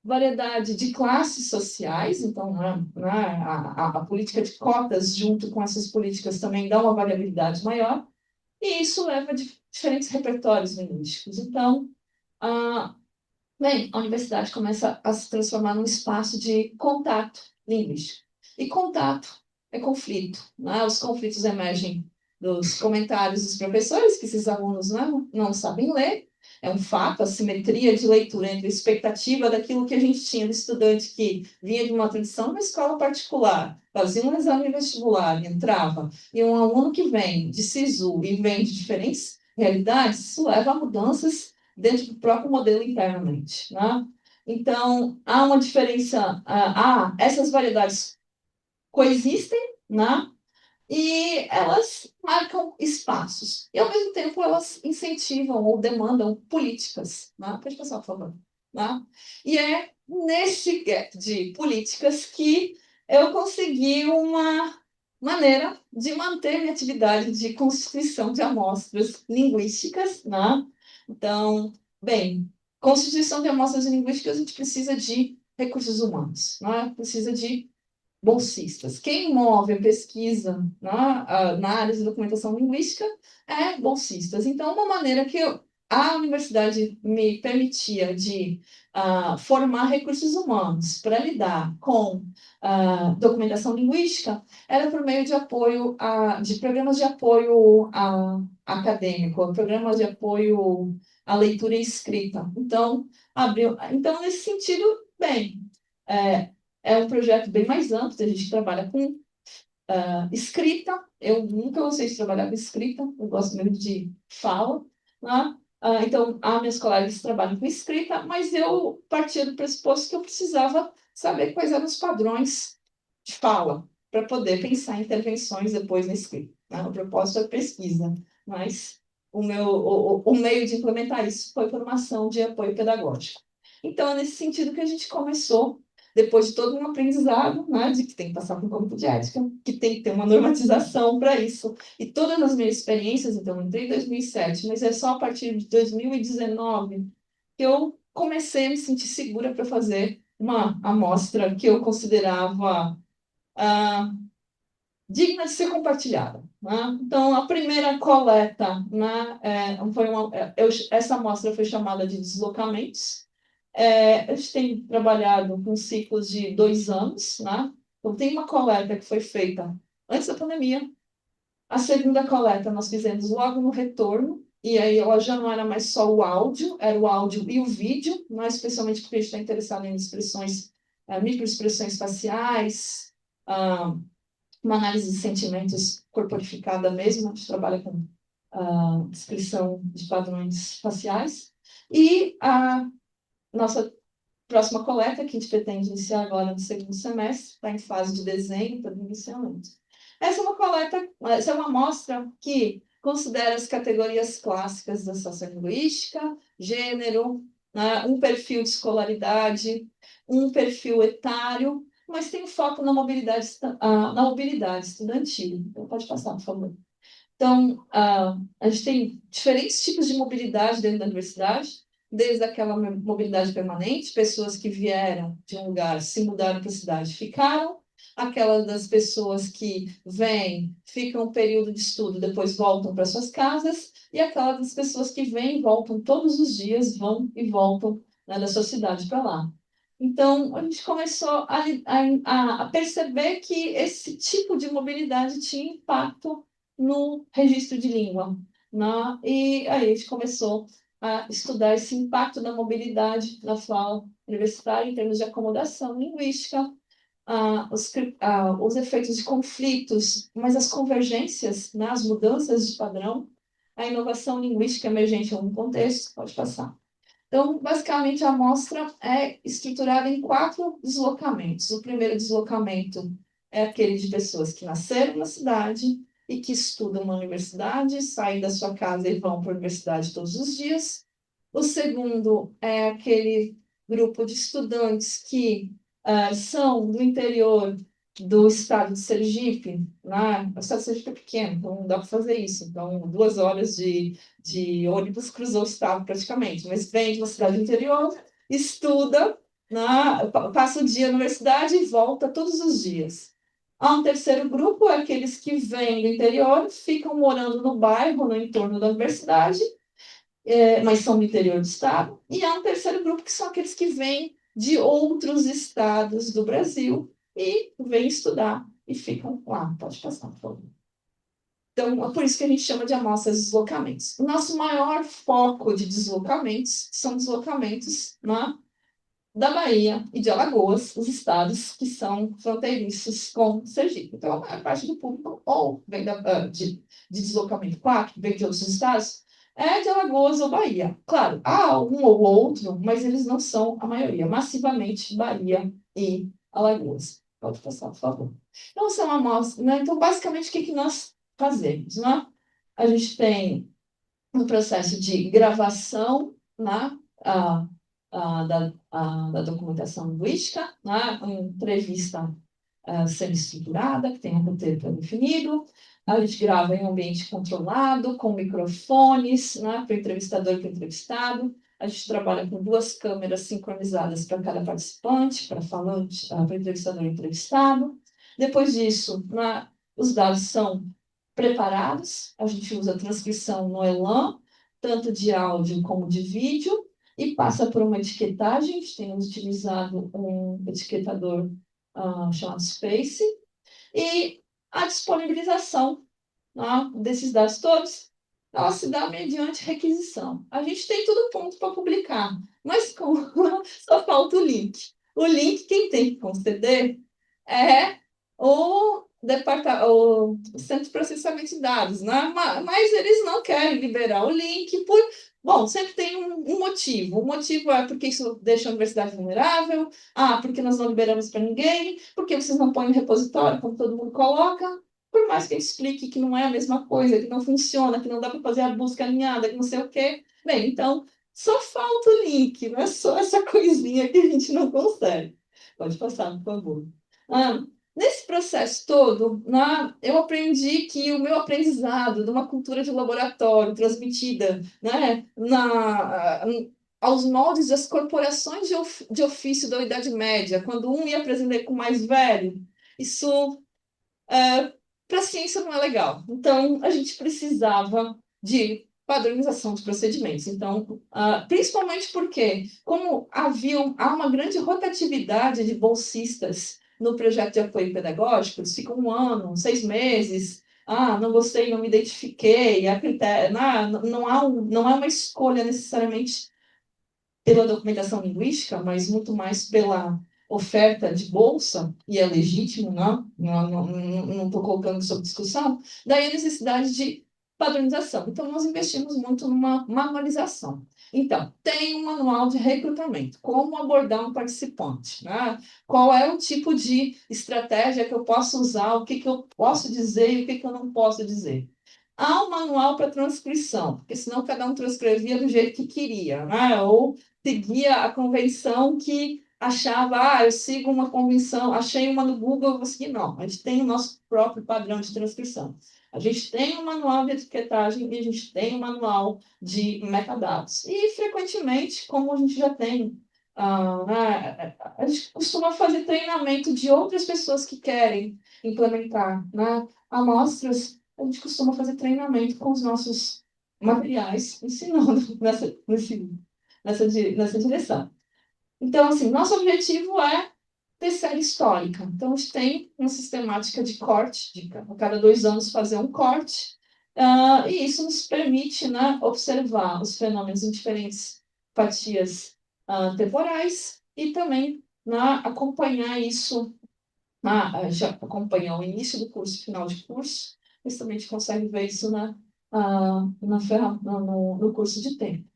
variedade de classes sociais, então a política de cotas junto com essas políticas também dá uma variabilidade maior, e isso leva a diferentes repertórios linguísticos. Então, a universidade começa a se transformar num espaço de contato linguístico. E contato é conflito, né? Os conflitos emergem dos comentários dos professores, que esses alunos não sabem ler. É um fato, a simetria de leitura entre a expectativa daquilo que a gente tinha do estudante que vinha de uma tradição de uma escola particular, fazia um exame vestibular e entrava, e um aluno que vem de SISU e vem de diferentes realidades, isso leva a mudanças dentro do próprio modelo internamente, né? Então, há uma diferença, essas variedades coexistem, né? E elas marcam espaços. E, ao mesmo tempo, elas incentivam ou demandam políticas. Né? Pode passar, por favor. Né? E é nesse gap de políticas que eu consegui uma maneira de manter minha atividade de constituição de amostras linguísticas. Né? Então, bem, constituição de amostras linguísticas, a gente precisa de recursos humanos, né? Precisa de bolsistas. Quem move a pesquisa na área de documentação linguística é bolsistas. Então, uma maneira que a universidade me permitia de formar recursos humanos para lidar com documentação linguística era por meio de apoio de programas de apoio acadêmico, programas de apoio à leitura e escrita. Então, nesse sentido, bem, é um projeto bem mais amplo, a gente trabalha com escrita, eu nunca gostei de trabalhar com escrita, eu gosto mesmo de fala, né? Então, as minhas colegas trabalham com escrita, mas eu partia do pressuposto que eu precisava saber quais eram os padrões de fala, para poder pensar em intervenções depois na escrita, né? O propósito é pesquisa, mas o meio de implementar isso foi por uma ação de apoio pedagógico. Então, é nesse sentido que a gente começou, depois de todo um aprendizado, né, de que tem que passar por um campo de ética, que tem que ter uma normatização para isso. E todas as minhas experiências, então, eu entrei em 2007, mas é só a partir de 2019 que eu comecei a me sentir segura para fazer uma amostra que eu considerava digna de ser compartilhada, né? Então, a primeira coleta, né, essa amostra foi chamada de deslocamentos. A gente tem trabalhado com ciclos de 2 anos, né? Então, tem uma coleta que foi feita antes da pandemia. A segunda coleta nós fizemos logo no retorno, e aí ela já não era mais só o áudio, era o áudio e o vídeo, mas especialmente porque a gente está interessado em expressões, microexpressões faciais, uma análise de sentimentos corporificada mesmo, a gente trabalha com descrição de padrões faciais. E a nossa próxima coleta, que a gente pretende iniciar agora no segundo semestre, está em fase de desenho para iniciamento. Essa é uma coleta, essa é uma amostra que considera as categorias clássicas da sociolinguística, gênero, né, um perfil de escolaridade, um perfil etário, mas tem foco na mobilidade estudantil. Então, pode passar, por favor. Então, a gente tem diferentes tipos de mobilidade dentro da universidade, desde aquela mobilidade permanente, pessoas que vieram de um lugar, se mudaram para a cidade, ficaram, aquela das pessoas que vêm, ficam um período de estudo, depois voltam para suas casas, e aquela das pessoas que vêm e voltam todos os dias, vão e voltam, né, da sua cidade para lá. Então, a gente começou a perceber que esse tipo de mobilidade tinha impacto no registro de língua, né? E aí a gente começou a estudar esse impacto da mobilidade na fala universitária em termos de acomodação linguística, os efeitos de conflitos, mas as convergências, né, as mudanças de padrão, a inovação linguística emergente em um contexto, pode passar. Então, basicamente, a amostra é estruturada em 4 deslocamentos. O primeiro deslocamento é aquele de pessoas que nasceram na cidade e que estudam na universidade, saem da sua casa e vão para a universidade todos os dias. O segundo é aquele grupo de estudantes que são do interior do estado de Sergipe, né? O estado de Sergipe é pequeno, então não dá para fazer isso. Então, 2 horas de ônibus cruzou o estado praticamente, mas vem de uma cidade do interior, estuda, né? Passa o dia na universidade e volta todos os dias. Há um terceiro grupo, é aqueles que vêm do interior, ficam morando no bairro, no entorno da universidade, mas são do interior do estado. E há um terceiro grupo, que são aqueles que vêm de outros estados do Brasil e vêm estudar e ficam lá. Pode passar, por favor. Então, é por isso que a gente chama de amostras de deslocamentos. O nosso maior foco de deslocamentos são deslocamentos, né, da Bahia e de Alagoas, os estados que são fronteiriços com Sergipe. Então, a maior parte do público ou vem de deslocamento 4, vem de outros estados, é de Alagoas ou Bahia. Claro, há um ou outro, mas eles não são a maioria. Massivamente, Bahia e Alagoas. Pode passar, por favor. Então, são amostras, né? Então, basicamente, o que nós fazemos, né? A gente tem um processo de gravação, né? Da documentação linguística, né? Uma entrevista semi-estruturada, que tem um roteiro pré-definido. A gente grava em um ambiente controlado, com microfones, né? Para o entrevistador e para o entrevistado. A gente trabalha com 2 câmeras sincronizadas para cada participante, para falante, para o entrevistador e entrevistado. Depois disso, né, os dados são preparados, a gente usa a transcrição no Elan, tanto de áudio como de vídeo, e passa por uma etiquetagem. A gente tem utilizado um etiquetador chamado Space, e a disponibilização, né, desses dados todos, ela se dá mediante requisição. A gente tem tudo pronto para publicar, mas só falta o link. O link, quem tem que conceder é o Centro de Processamento de Dados, né? Mas eles não querem liberar o link por... Bom, sempre tem um motivo. O motivo é porque isso deixa a universidade vulnerável, porque nós não liberamos para ninguém, porque vocês não põem no repositório, como todo mundo coloca. Por mais que eu explique que não é a mesma coisa, que não funciona, que não dá para fazer a busca alinhada, que não sei o quê. Bem, então, só falta o link, não é só essa coisinha que a gente não consegue. Pode passar, por favor. Nesse processo todo, eu aprendi que o meu aprendizado de uma cultura de laboratório transmitida, né, aos moldes das corporações de ofício da Idade Média, quando um ia aprender com o mais velho, isso para a ciência não é legal. Então, a gente precisava de padronização de procedimentos. Então, principalmente porque, como há uma grande rotatividade de bolsistas no projeto de apoio pedagógico, eles ficam 1 ano, 6 meses, não gostei, não me identifiquei, não é uma escolha necessariamente pela documentação linguística, mas muito mais pela oferta de bolsa, e é legítimo, não estou colocando sob discussão, daí a necessidade de padronização. Então, nós investimos muito numa manualização. Então, tem um manual de recrutamento, como abordar um participante, né? Qual é o tipo de estratégia que eu posso usar, o que, que eu posso dizer e o que, que eu não posso dizer. Há um manual para transcrição, porque senão cada um transcrevia do jeito que queria, né? Ou seguia a convenção que achava, eu sigo uma convenção, achei uma no Google, eu vou seguir. Não, a gente tem o nosso próprio padrão de transcrição. A gente tem um manual de etiquetagem e a gente tem um manual de metadados. E, frequentemente, como a gente já tem, a gente costuma fazer treinamento de outras pessoas que querem implementar, né, amostras. A gente costuma fazer treinamento com os nossos materiais, ensinando nessa direção. Então, assim, nosso objetivo é ter série histórica. Então, a gente tem uma sistemática de corte, de a cada 2 anos fazer um corte, e isso nos permite, né, observar os fenômenos em diferentes fatias temporais e também, né, acompanhar isso, já acompanhar o início do curso, o final de curso, mas também a gente consegue ver isso no curso de tempo.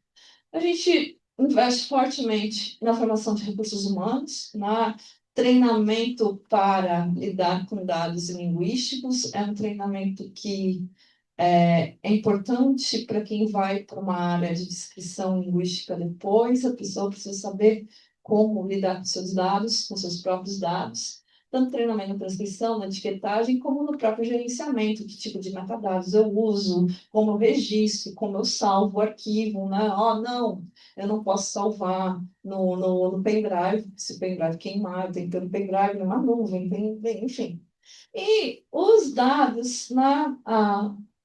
A gente investe fortemente na formação de recursos humanos, na treinamento para lidar com dados linguísticos. É um treinamento que é importante para quem vai para uma área de descrição linguística depois. A pessoa precisa saber como lidar com seus dados, com seus próprios dados. Tanto treinamento na transcrição, na etiquetagem, como no próprio gerenciamento, que tipo de metadados eu uso, como eu registro, como eu salvo o arquivo, né? Não, eu não posso salvar no pendrive, se o pendrive queimar, tem que ter no pendrive, numa nuvem, enfim. E os dados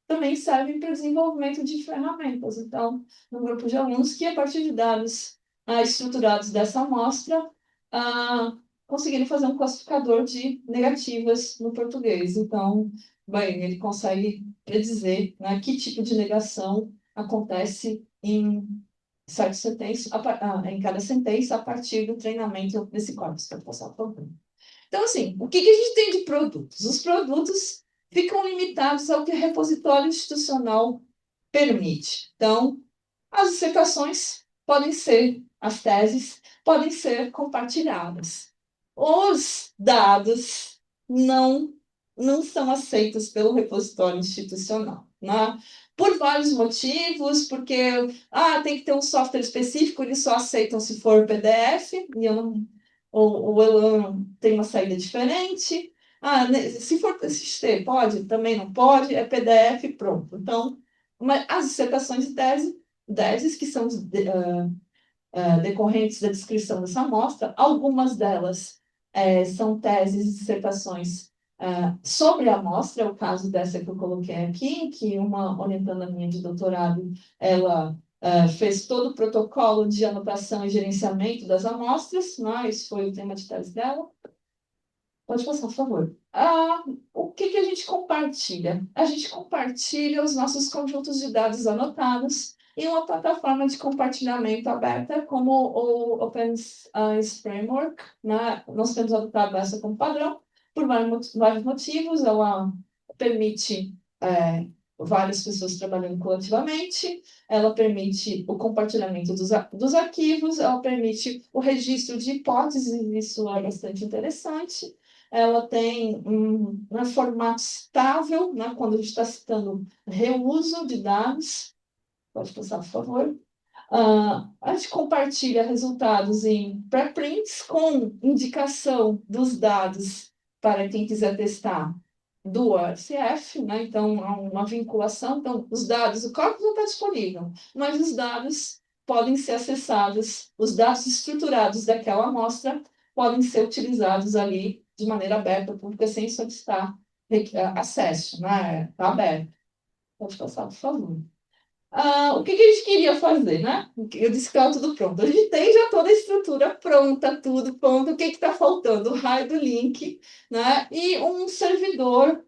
também servem para desenvolvimento de ferramentas. Então, um grupo de alunos que, a partir de dados estruturados dessa amostra, conseguiram fazer um classificador de negativas no português. Então, bem, ele consegue predizer, né, que tipo de negação acontece em em cada sentença a partir do treinamento desse corpus. Pode passar, por favor. Então, assim, o que a gente tem de produtos? Os produtos ficam limitados ao que o repositório institucional permite. Então, as dissertações podem ser, as teses podem ser compartilhadas. Os dados não são aceitos pelo repositório institucional, né? Por vários motivos, porque tem que ter um software específico, eles só aceitam se for PDF, e eu não... O Elan tem uma saída diferente. Se for TXT, pode? Também não pode, é PDF, pronto. Então, as dissertações de teses que são decorrentes da descrição dessa amostra, algumas delas são teses e dissertações sobre a amostra, é o caso dessa que eu coloquei aqui, que uma orientanda minha de doutorado, ela fez todo o protocolo de anotação e gerenciamento das amostras, isso foi o tema de tese dela. Pode passar, por favor. O que a gente compartilha? A gente compartilha os nossos conjuntos de dados anotados em uma plataforma de compartilhamento aberta, como o Open Science Framework, né? Nós temos adotado essa como padrão, por vários motivos. Ela permite várias pessoas trabalhando coletivamente, ela permite o compartilhamento dos arquivos, ela permite o registro de hipóteses, e isso é bastante interessante. Ela tem um formato estável, né, quando a gente está citando reuso de dados. Pode passar, por favor. A gente compartilha resultados em preprints com indicação dos dados para quem quiser testar do RCF, né? Então, há uma vinculação. Então, os dados, o código não está disponível, mas os dados podem ser acessados, os dados estruturados daquela amostra podem ser utilizados ali de maneira aberta, pública, sem solicitar acesso, né? Está aberto. Pode passar, por favor. O que a gente queria fazer, né? Eu disse que estava tudo pronto. A gente tem já toda a estrutura pronta, tudo pronto. O que está faltando? O raio do link, né? E um servidor.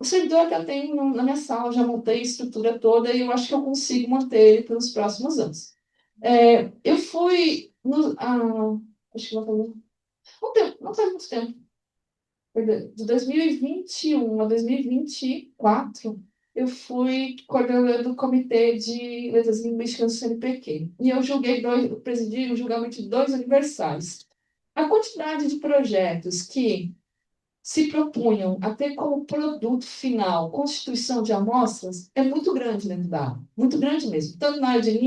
O servidor que eu tenho na minha sala, já montei a estrutura toda e eu acho que eu consigo manter ele pelos próximos anos. Eu fui. Acho que vai fazer. Não faz muito tempo. De 2021 a 2024, eu fui coordenadora do Comitê de Letras Linguísticas do CNPq. E eu presidi o julgamento de 2 aniversários. A quantidade de projetos que se propunham a ter como produto final constituição de amostras é muito grande dentro da área, muito grande mesmo, tanto na área de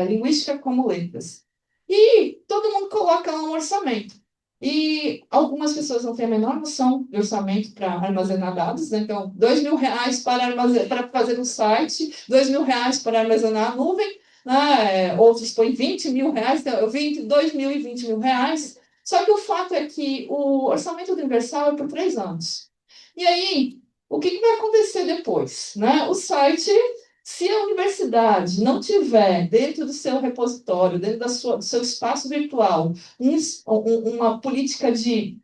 linguística como letras. E todo mundo coloca lá um orçamento. E algumas pessoas não têm a menor noção de orçamento para armazenar dados, né? Então, R$ 2.000 para fazer um site, R$ 2.000 para armazenar a nuvem, né? Outros põem R$ 20.000, então eu vi entre R$ 2.000 e R$ 20.000. Só que o fato é que o orçamento universal é por 3 anos. E aí, o que vai acontecer depois, né? O site, se a universidade não tiver dentro do seu repositório, dentro do seu espaço virtual, uma política de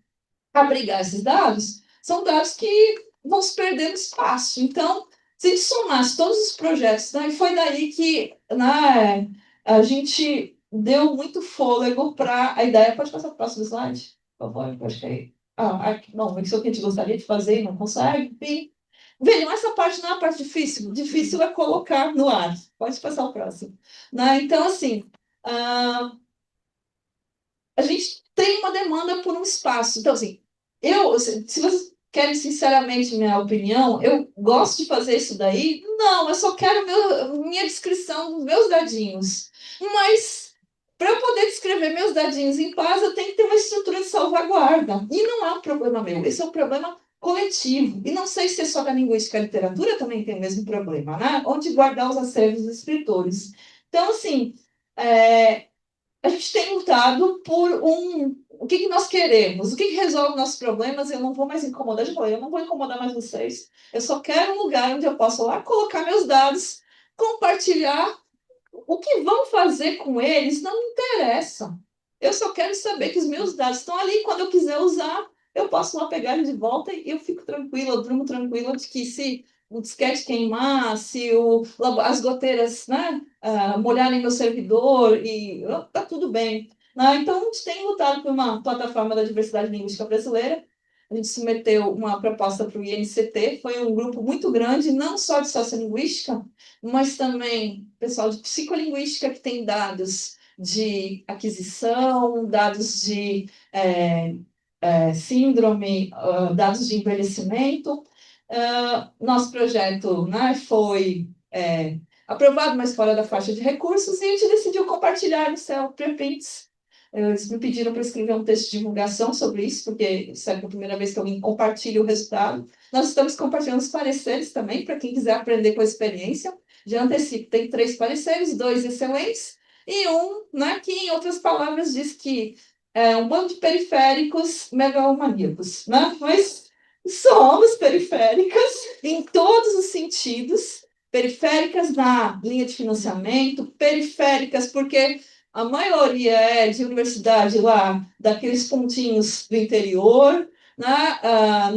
abrigar esses dados, são dados que vão se perder no espaço. Então, se a gente somasse todos os projetos, né, e foi daí que, né, a gente deu muito fôlego para a ideia. Pode passar para o próximo slide, por favor? Eu acho que é. Não, isso é o que a gente gostaria de fazer e não consegue. Enfim. Vejam, essa parte não é a parte difícil. Difícil é colocar no ar. Pode passar o próximo. Né? Então, assim, a gente tem uma demanda por um espaço. Então, assim, se vocês querem sinceramente minha opinião, eu gosto de fazer isso daí? Não, eu só quero minha descrição dos meus dadinhos. Mas, para eu poder descrever meus dadinhos em paz, eu tenho que ter uma estrutura de salvaguarda. E não é um problema meu, esse é um problema coletivo. E não sei se é só da linguística, a literatura também tem o mesmo problema, né? Onde guardar os acervos dos escritores. Então, assim, a gente tem lutado por o que nós queremos, o que resolve nossos problemas. Eu não vou mais incomodar, já falei, eu não vou incomodar mais vocês. Eu só quero um lugar onde eu possa lá colocar meus dados, compartilhar. O que vão fazer com eles não me interessa. Eu só quero saber que os meus dados estão ali. Quando eu quiser usar, eu posso lá pegar ele de volta e eu fico tranquila, eu durmo tranquila de que se o disquete queimar, se as goteiras, né, molharem meu servidor, e tá tudo bem. Então, a gente tem lutado por uma plataforma da diversidade linguística brasileira. A gente submeteu uma proposta para o INCT, foi um grupo muito grande, não só de sociolinguística, mas também pessoal de psicolinguística, que tem dados de aquisição, dados de síndrome, dados de envelhecimento. Nosso projeto, né, foi aprovado, mas fora da faixa de recursos, e a gente decidiu compartilhar no céu preprints. Eles me pediram para escrever um texto de divulgação sobre isso, porque sabe que é a primeira vez que alguém compartilha o resultado. Nós estamos compartilhando os pareceres também, para quem quiser aprender com a experiência. Já antecipo, tem 3 pareceres, 2 excelentes, e um, né, que, em outras palavras, diz que é um bando de periféricos megalomaníacos, né? Mas somos periféricas em todos os sentidos, periféricas na linha de financiamento, periféricas porque a maioria é de universidade lá, daqueles pontinhos do interior, né?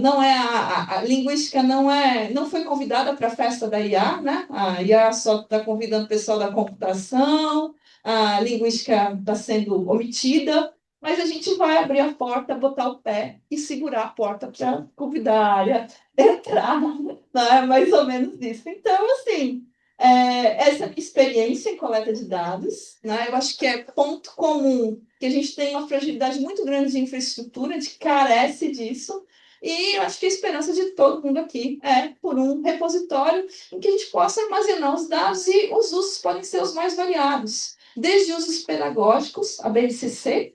Não é a linguística não foi convidada para a festa da IA, né? A IA só está convidando o pessoal da computação, a linguística está sendo omitida. mas a gente vai abrir a porta, botar o pé e segurar a porta para convidar a área a entrar, né? Mais ou menos isso. Então, assim, essa é a minha experiência em coleta de dados, né? Eu acho que é ponto comum, que a gente tem uma fragilidade muito grande de infraestrutura, a gente carece disso, e eu acho que a esperança de todo mundo aqui é por um repositório em que a gente possa armazenar os dados e os usos podem ser os mais variados, desde usos pedagógicos, a BNCC,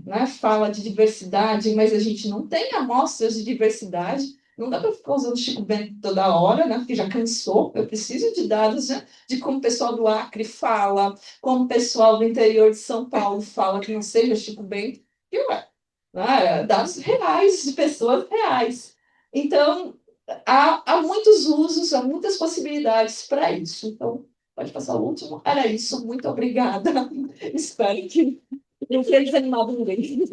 né, fala de diversidade, mas a gente não tem amostras de diversidade. Não dá para ficar usando Chico Bento toda hora, né, porque já cansou. Eu preciso de dados, né, de como o pessoal do Acre fala, como o pessoal do interior de São Paulo fala, que não seja Chico Bento. E, né, dados reais, de pessoas reais. Então, há muitos usos, há muitas possibilidades para isso. Então, pode passar o último. Era isso. Muito obrigada. Espero que não tenha desanimado ninguém.